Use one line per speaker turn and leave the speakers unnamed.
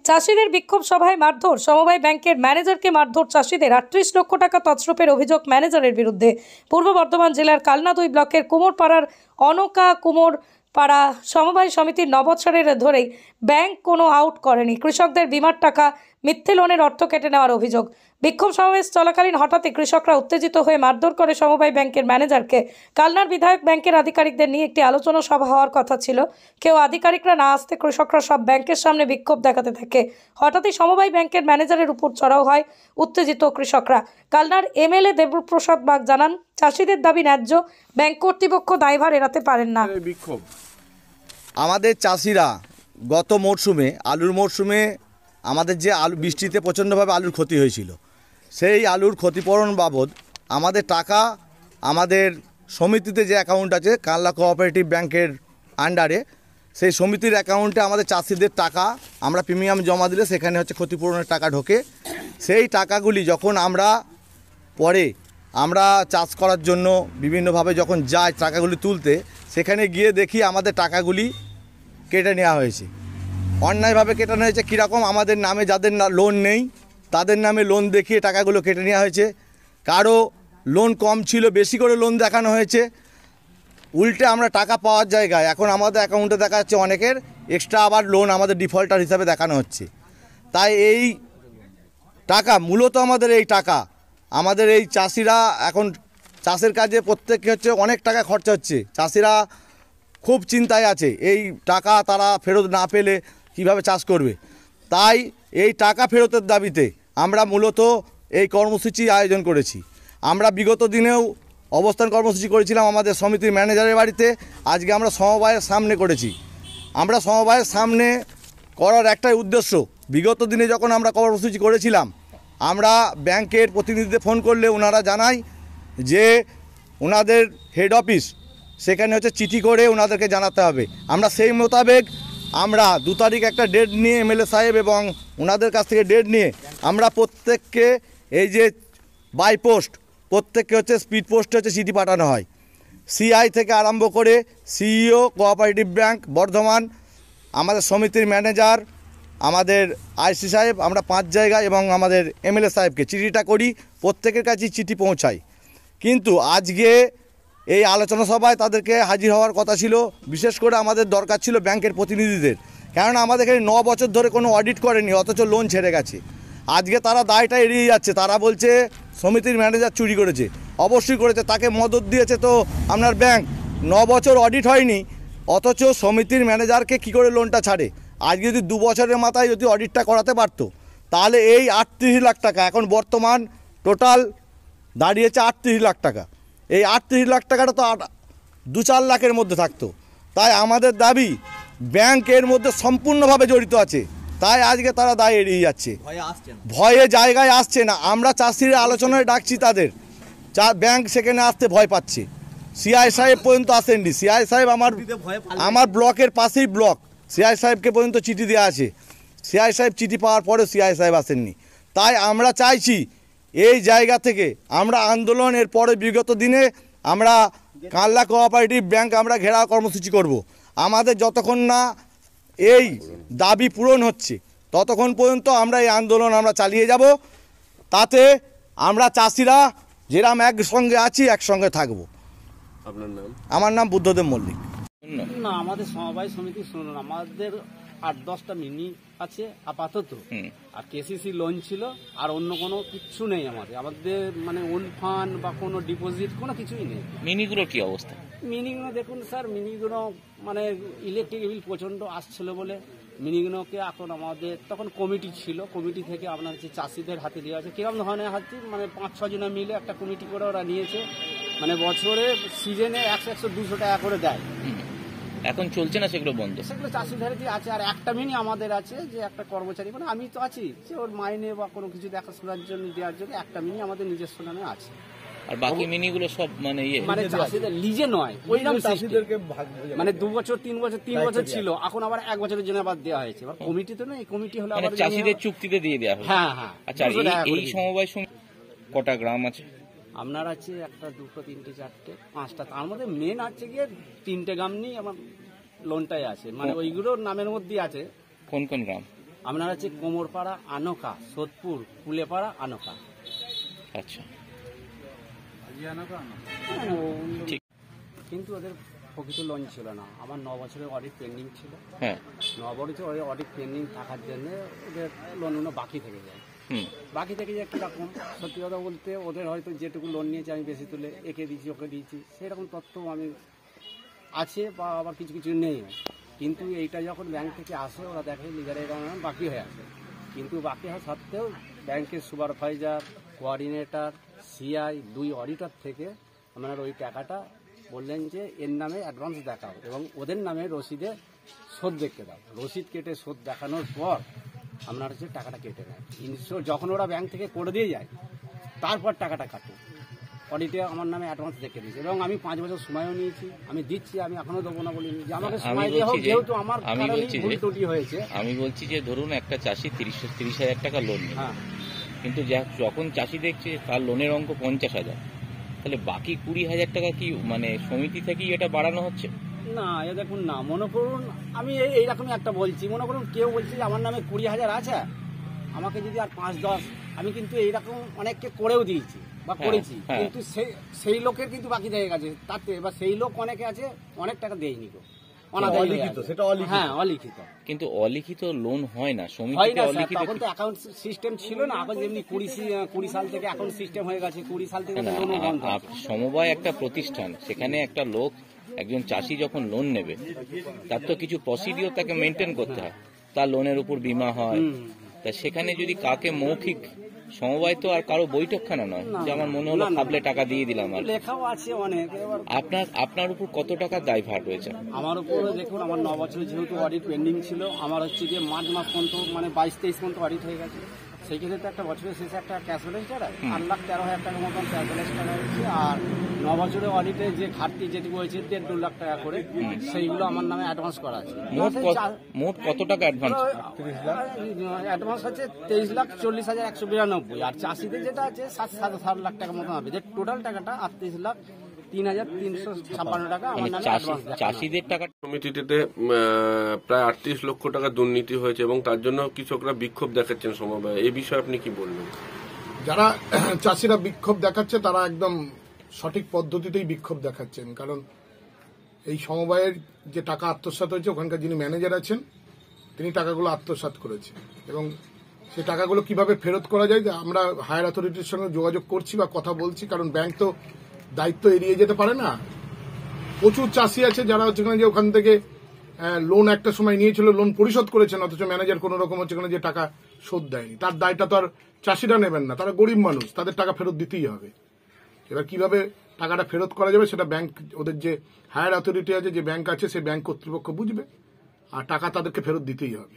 চাষিদের বিক্ষোভ সভায় মারধর, সমবায় ব্যাংকের ম্যানেজারকে মারধর চাষিদের। 38 লক্ষ টাকা তছরূপের অভিযোগ ম্যানেজারের বিরুদ্ধে। পূর্ব বর্ধমান জেলার কালনা 2 ব্লকের কুমোরপাড়ার অনকা কুমোরপাড়া সমবায় সমিতির 9 বছরের ধরেই ব্যাংক কোনো আউট করেনি। কৃষকদের বিমার টাকা, মিথ্যে লোনের অর্থ কেটে নেওয়ার অভিযোগ। বিক্ষোভ সমাবেশ চলাকালীন হঠাৎই কৃষকরা উত্তেজিত হয়ে মারধর করে সমবায় ব্যাংকের ম্যানেজারকে। কালনার বিধায়ক ব্যাংকের আধিকারিকদের নিয়ে একটি আলোচনা সভা হওয়ার কথা ছিল। কেউ আধিকারিকরা না আসতে কৃষকরা সব ব্যাংকের সামনে বিক্ষোভ দেখাতে থাকে। হঠাৎই সমবায় ব্যাংকের ম্যানেজারের উপর চড়াও হয় উত্তেজিত কৃষকরা। কালনার এমএলএ দেবপ্রসাদ বাগ জানান, চাষিদের দাবি ন্যায্য, ব্যাংক কর্তৃপক্ষ দায়ভার এড়াতে পারেন না।
বিক্ষোভ আমাদের চাষিরা গত মরশুমে, আলুর মরশুমে আমাদের যে আলু বৃষ্টিতে প্রচণ্ডভাবে আলুর ক্ষতি হয়েছিল, সেই আলুর ক্ষতিপূরণ বাবদ আমাদের টাকা আমাদের সমিতিতে যে অ্যাকাউন্ট আছে কালনা কোঅপারেটিভ ব্যাংকের আন্ডারে, সেই সমিতির অ্যাকাউন্টে আমাদের চাষিদের টাকা আমরা প্রিমিয়াম জমা দিলে সেখানে হচ্ছে ক্ষতিপূরণের টাকা ঢোকে। সেই টাকাগুলি যখন আমরা চাষ করার জন্য বিভিন্নভাবে যখন যাই টাকাগুলি তুলতে, সেখানে গিয়ে দেখি আমাদের টাকাগুলি কেটে নেওয়া হয়েছে, অন্যায়ভাবে কেটে নেওয়া হয়েছে। কীরকম? আমাদের নামে যাদের লোন নেই তাদের নামে লোন দেখিয়ে টাকাগুলো কেটে নেওয়া হয়েছে। কারো লোন কম ছিল, বেশি করে লোন দেখানো হয়েছে। উল্টে আমরা টাকা পাওয়ার জায়গায় এখন আমাদের অ্যাকাউন্টে দেখা যাচ্ছে অনেকের এক্সট্রা আবার লোন আমাদের ডিফল্টার হিসাবে দেখানো হচ্ছে। তাই এই টাকা মূলত আমাদের এই চাষিরা এখন চাষের কাজে প্রত্যেককে হচ্ছে অনেক টাকা খরচা হচ্ছে। চাষিরা খুব চিন্তায় আছে, এই টাকা তারা ফেরত না পেলে কিভাবে চাষ করবে। তাই এই টাকা ফেরতের দাবিতে আমরা মূলত এই কর্মসূচি আয়োজন করেছি। আমরা বিগত দিনেও অবস্থান কর্মসূচি করেছিলাম আমাদের সমিতির ম্যানেজারের বাড়িতে। আজকে আমরা সমবায়ের সামনে করেছি। আমরা সমবায়ের সামনে করার একটাই উদ্দেশ্য, বিগত দিনে যখন আমরা কর্মসূচি করেছিলাম, আমরা ব্যাংকের প্রতিনিধিদের ফোন করলে ওনারা জানায় যে ওনাদের হেড অফিস সেখানে হচ্ছে চিঠি করে ওনাদেরকে জানাতে হবে। আমরা সেই মোতাবেক আমরা 2 তারিখ একটা ডেট নিয়ে এমএলএ সাহেব এবং ওনাদের কাছ থেকে ডেট নিয়ে আমরা প্রত্যেককে এই যে বাই পোস্ট প্রত্যেককে হচ্ছে স্পিড পোস্টে হচ্ছে চিঠি পাঠানো হয়। সিআই থেকে আরম্ভ করে সিইও কোঅপারেটিভ ব্যাংক বর্ধমান, আমাদের সমিতির ম্যানেজার, আমাদের আইসি সাহেব, আমরা 5 জায়গায় এবং আমাদের এমএলএ সাহেবকে চিঠিটা করি, প্রত্যেকের কাছেই চিঠি পৌঁছায়। কিন্তু আজকে এই আলোচনা সভায় তাদেরকে হাজির হওয়ার কথা ছিল। বিশেষ করে আমাদের দরকার ছিল ব্যাংকের প্রতিনিধিদের, কারণ আমাদের এখানে 9 বছর ধরে কোনো অডিট করেনি, অথচ লোন ছেড়ে গেছে। আজকে তারা দায়টা এড়িয়ে যাচ্ছে। তারা বলছে সমিতির ম্যানেজার চুরি করেছে। অবশ্যই করেছে, তাকে মদত দিয়েছে তো আপনার ব্যাংক। 9 বছর অডিট হয়নি, অথচ সমিতির ম্যানেজারকে কি করে লোনটা ছাড়ে। আজকে যদি 2 বছরের মাথায় যদি অডিটটা করাতে পারতো, তাহলে এই 38 লাখ টাকা, এখন বর্তমান টোটাল দাঁড়িয়েছে 38 লাখ টাকা, এই 38 লাখ টাকাটা তো 2-4 লাখের মধ্যে থাকতো। তাই আমাদের দাবি, ব্যাংক এর মধ্যে সম্পূর্ণভাবে জড়িত আছে, তাই আজকে তারা দায় এড়িয়ে যাচ্ছে, ভয়ে জায়গায় আসছে না। আমরা চাষিরা আলোচনায় ডাকছি তাদের, ব্যাংক সেখানে আসতে ভয় পাচ্ছে। সিআই সাহেব পর্যন্ত আসেননি। সিআই সাহেব আমার ব্লকের পাশেই ব্লক, সিআই সাহেবকে পর্যন্ত চিঠি দেওয়া আছে। সিআই সাহেব চিঠি পাওয়ার পরেও সিআই সাহেব আসেননি। তাই আমরা চাইছি এই জায়গা থেকে আমরা আন্দোলন, এর পরে বিগত দিনে আমরা কালনা কোঅপারেটিভ ব্যাংক আমরা ঘেরাও কর্মসূচি করব। আমাদের যতক্ষণ না এই দাবি পূরণ হচ্ছে ততক্ষণ পর্যন্ত আমরা এই আন্দোলন আমরা চালিয়ে যাব। তাতে আমরা চাষিরা যেরাম একসঙ্গে আছি একসঙ্গে থাকব।
আপনার নাম?
আমার নাম বুদ্ধদেব মল্লিক।
না, আমাদের সমবায় সমিতি শুনুন, আমাদের 8-10টা মিনি আছে আপাতত, আর কেসিসি লোন ছিল, আর অন্য কোনো কিছু নেই আমাদের মানে ওন ফান্ড বা কোনো ডিপোজিট কোনো কিছুই নেই।
মিনিগুলোর কি অবস্থা?
মিনিগুলো দেখুন স্যার, মিনিগুলো মানে ইলেকট্রিক বিল প্রচণ্ড আসছিল বলে মিনিগুলোকে এখন আমাদের তখন কমিটি ছিল, কমিটি থেকে আপনার হচ্ছে চাষিদের হাতে দেওয়া আছে। কিরকম ধরনের হাতে মানে 5-6 জনে মিলে একটা কমিটি করে ওরা নিয়েছে, মানে বছরে সিজনে 100-200 টাকা করে দেয়।
এখন চলছে না সেগুলো বন্ধ?
সেগুলো চাষিদের আছে। আর একটা মিনি আমাদের আছে, যে একটা কর্মচারী, মানে আমি তো আছি, যে ওর মাইনে বা কোনো কিছু দেখাশোনার জন্য দেওয়ার জন্য একটা মিনি আমাদের নিজস্ব নামে আছে।
আর বাকি মিনিগুলো সব মানে
চাষিদের লিজে নয়, ওইরকম মানে 2 বছর 3 বছর ছিল, এখন আবার 1 বছরের জন্য আবার দেওয়া হয়েছে। এবার কমিটি তো নয়, কমিটি হলে আবার
চাষিদের চুক্তিতে দিয়ে দেওয়া হয়।
হ্যাঁ হ্যাঁ।
আচ্ছা, এই সমবায় কটা গ্রাম আছে
আপনার? আছে 1, 2, 3, 4, 5টা। তার মধ্যে মেন আছে গিয়ে 3টে গ্রাম নিয়ে আমার লোনটাই আছে, মানে ওইগুলোর নামের মধ্যেই আছে।
কোন কোন গ্রাম?
আপনার হচ্ছে কোমরপাড়া আনোকা, সোদপুর, কুলেপাড়া আনোকা।
আচ্ছা,
ঠিক। কিন্তু ওদের প্রকৃত লোন ছিল না। আমার 9 বছরের অডিট পেন্ডিং ছিল।
হ্যাঁ,
9 বছরের অডিট পেন্ডিং থাকার জন্য ওদের লোনগুলো বাকি থেকে যায়। বাকি থেকে যায় কীরকম, সত্যি কথা বলতে ওদের হয়তো যেটুকু লোন নিয়েছে আমি বেশি তুলে একে দিয়েছি ওকে দিয়েছি সেরকম তথ্য আমি আছে, বা আবার কিছু কিছু নেই। কিন্তু এইটা যখন ব্যাংক থেকে আসে ওরা দেখে লিগারের কারণে বাকি হয়ে আসে। কিন্তু বাকি হওয়া সত্ত্বেও ব্যাংকের সুপারভাইজার, কোঅর্ডিনেটর, সিআই, 2 অডিটর থেকে আপনার ওই টাকাটা বললেন যে এর নামে অ্যাডভান্স দেখাও এবং ওদের নামে রসিদে শোধ দেখতে দাও। রসিদ কেটে শোধ দেখানোর পর আপনার হচ্ছে টাকাটা কেটে নেয়। যখন ওরা ব্যাংক থেকে করে দিয়ে যায় তারপর টাকাটা কাটে। অডিটে আমার নামে অ্যাডভান্স দেখে দিয়েছে এবং আমি 5 বছর সময়ও নিয়েছি, আমি দিচ্ছি, আমি এখনো দেবো না বলিনি যে আমাকে সময় দিয়ে হোক, যেহেতু আমার ভুল ত্রুটি হয়েছে।
আমি বলছি যে ধরুন একটা চাষি 30,000 টাকা লোন নেয়,
হ্যাঁ,
কিন্তু যখন চাষি দেখছে তার লোনের অঙ্ক 50,000, তাহলে বাকি 20,000 টাকা কি মানে সমিতি থেকেই এটা বাড়ানো হচ্ছে?
না, এ দেখুন না, মনে করুন আমি এইরকমই একটা বলছি, মনে করুন কেউ বলছে যে আমার নামে 20,000 আছে, আমাকে যদি আর 5-10, আমি কিন্তু এইরকম অনেককে করেও দিয়েছি বা করেছি, কিন্তু সেই লোকের কিন্তু বাকি থেকে গেছে তাতে, বা সেই লোক অনেকে আছে অনেক টাকা দেয়নি গো, অনাদায়ী, সেটা অলিখিত। হ্যাঁ, অলিখিত।
কিন্তু অলিখিত লোন হয় না,
হয়
সমিতিতে
না,
অলিখিত
তখন তো অ্যাকাউন্ট সিস্টেম ছিল না। এখন যেমনি 20 সাল থেকে অ্যাকাউন্ট সিস্টেম হয়ে গেছে, 20 সাল থেকে লোনও বন্ধ আছে।
সমবায় একটা প্রতিষ্ঠান, সেখানে একটা লোক, একজন চাষি যখন লোন নেবে তার তো কিছু প্রসিডিওর তাকে মেনটেন করতে হয়, তার লোনের উপর বীমা হয়। তা সেখানে যদি কাকে মৌখিক, সমবায় তো আর কারো বৈঠকখানা নয় যে আমার মনে হলো ভাবলে টাকা দিয়ে দিলাম, আর
লেখাও আছে অনেক।
আপনার উপর কত টাকা দায়ভার রয়েছে?
আমার উপরে দেখুন, আমার 9 বছরের যেহেতু অডিট পেন্ডিং ছিল, আমার হচ্ছে যে মার্চ মাস পর্যন্ত মানে 22-23 পর্যন্ত অডিট হয়ে গেছে। সেই ক্ষেত্রে তো একটা বছরের শেষে একটা ক্যাশ ব্যালেন্স টাকায় 8,13,000 টাকার মতন ক্যাশ ব্যালেন্স টাকা হচ্ছে। আর 9 বছরের অডিটে যে ঘাটতি যেটুকু হয়েছে 1.5-2 লাখ টাকা করে, সেইগুলো আমার নামে অ্যাডভান্স করা আছে।
মোট কত টাকা অ্যাডভান্স?
অ্যাডভান্স হচ্ছে 23,40,192, আর চাষিদের যেটা আছে 7 লাখ টাকার মতন হবে, যে টোটাল টাকাটা 38,03,356 টাকা আমার নামে অ্যাডভান্স।
চাষিদের টাকা
সমিতিতে প্রায় 38 লক্ষ টাকা দুর্নীতি হয়েছে এবং তার জন্য কৃষকরা বিক্ষোভ দেখাচ্ছেন সমবায়, এই বিষয়ে আপনি কি বলবেন?
যারা চাষিরা বিক্ষোভ দেখাচ্ছে তারা একদম সঠিক পদ্ধতিতেই বিক্ষোভ দেখাচ্ছেন, কারণ এই সমবায়ের যে টাকা আত্মসাৎ হয়েছে, ওখানকার যিনি ম্যানেজার আছেন তিনি টাকাগুলো আত্মসাৎ করেছেন এবং সেই টাকাগুলো কিভাবে ফেরত করা যায় আমরা হায়ার অথরিটির সঙ্গে যোগাযোগ করছি বা কথা বলছি, কারণ ব্যাংক তো দায়িত্ব এড়িয়ে যেতে পারে না। প্রচুর চাষি আছে যারা হচ্ছে যে ওখান থেকে লোন একটা সময় নিয়েছিল, লোন পরিশোধ করেছেন, অথচ ম্যানেজার কোন রকম হচ্ছে যে টাকা শোধ দেয়নি। তার দায়টা তো আর চাষিরা নেবেন না, তারা গরিব মানুষ, তাদের টাকা ফেরত দিতেই হবে। এবার কিভাবে টাকাটা ফেরত করা যাবে সেটা ব্যাংক, ওদের যে হায়ার অথরিটি আছে, যে ব্যাংক আছে, সেই ব্যাংক কর্তৃপক্ষ বুঝবে, আর টাকা তাদেরকে ফেরত দিতেই হবে।